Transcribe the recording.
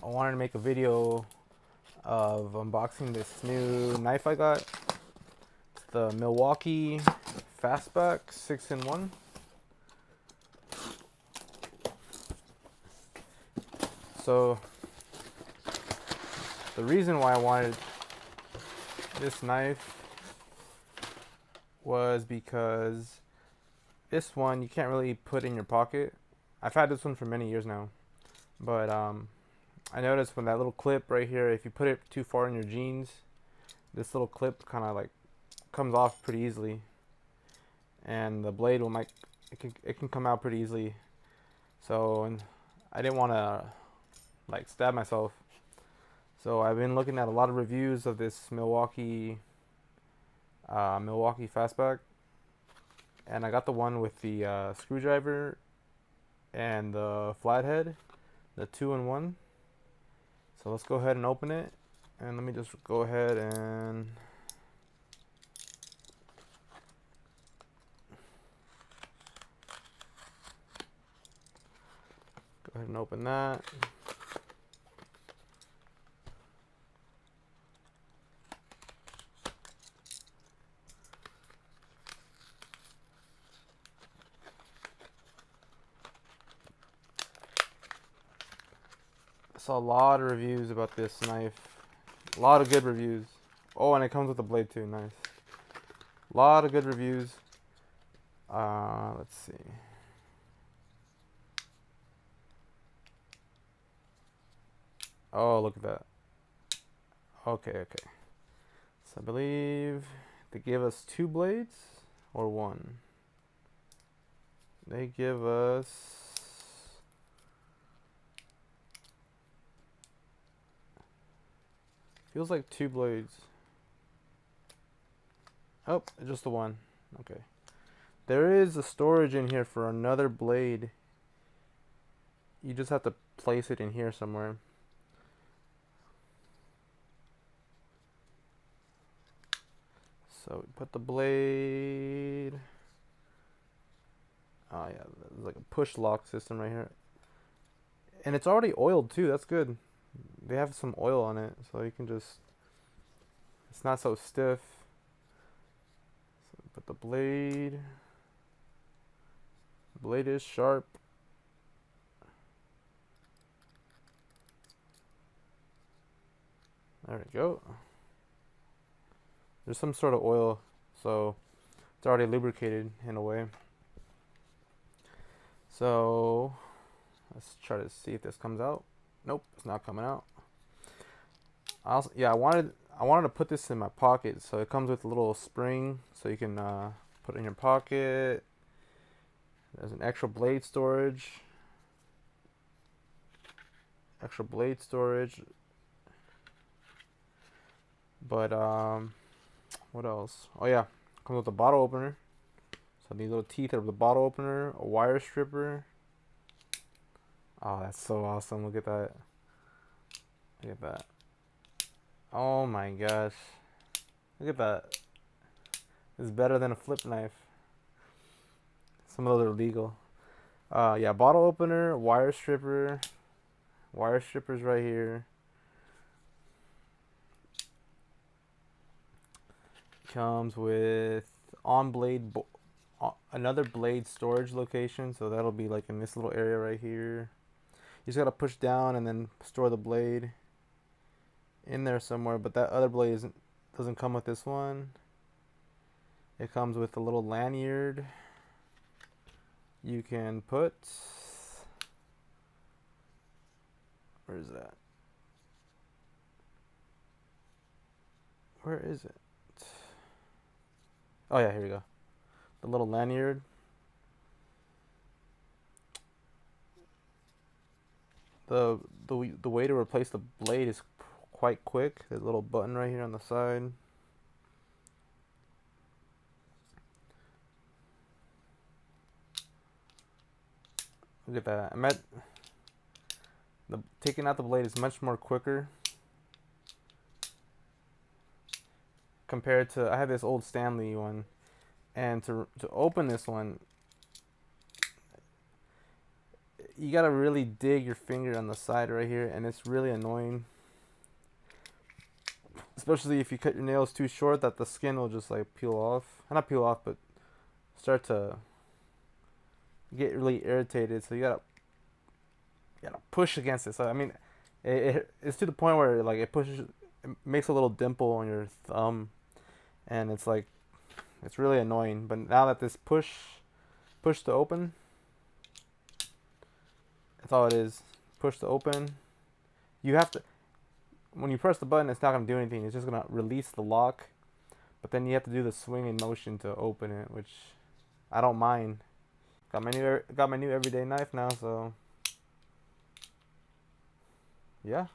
I wanted to make a video of unboxing this new knife I got. It's the Milwaukee FASTBACK 6-in-1. So the reason why I wanted this knife was because this one you can't really put in your pocket. I've had this one for many years now, but I noticed when that little clip right here, if you put it too far in your jeans, this little clip kind of like comes off pretty easily, and the blade will it can come out pretty easily. So and I didn't want to like stab myself, so I've been looking at a lot of reviews of this Milwaukee FASTBACK, and I got the one with the screwdriver and the flathead, the 2-in-1. So let's go ahead and open it, and let me just go ahead and open that. I saw a lot of reviews about this knife. A lot of good reviews. Oh, and it comes with a blade too. Nice. A lot of good reviews. Let's see. Oh, look at that. Okay. So I believe they give us 2 blades or 1. They give us feels like 2 blades. Oh, just the 1. Okay. There is a storage in here for another blade. You just have to place it in here somewhere. So we put the blade. Oh yeah, there's like a push lock system right here. And it's already oiled too, that's good. They have some oil on it, so you can just, it's not so stiff. So we put the blade. The blade is sharp. There we go. There's some sort of oil, so it's already lubricated in a way. So let's try to see if this comes out. Nope, it's not coming out. I wanted to put this in my pocket, so it comes with a little spring, so you can put it in your pocket. There's an extra blade storage. But what else? Oh yeah, comes with a bottle opener. So these little teeth are the bottle opener, a wire stripper. Oh, that's so awesome. Look at that. Look at that. Oh my gosh. Look at that. It's better than a flip knife. Some of those are legal. Yeah, bottle opener, wire stripper. Wire strippers right here. Comes with another blade storage location, so that'll be like in this little area right here. You just gotta push down and then store the blade in there somewhere, but that other blade doesn't come with this one. It comes with a little lanyard you can put. Where is that? Where is it? Oh yeah, here we go. The little lanyard. The way to replace the blade is quite quick. There's a little button right here on the side. Look at that. Taking out the blade is much more quicker compared to, I have this old Stanley one, and to open this one, you gotta really dig your finger on the side right here, and it's really annoying. Especially if you cut your nails too short, that the skin will just like peel off. Not peel off, but start to get really irritated. So you gotta push against it. So I mean, it's to the point where like it makes a little dimple on your thumb, and it's like it's really annoying. But now that this push to open, that's all it is. Push to open. You have to, when you press the button, it's not gonna do anything. It's just gonna release the lock. But then you have to do the swinging motion to open it, which I don't mind. Got my new everyday knife now, so yeah.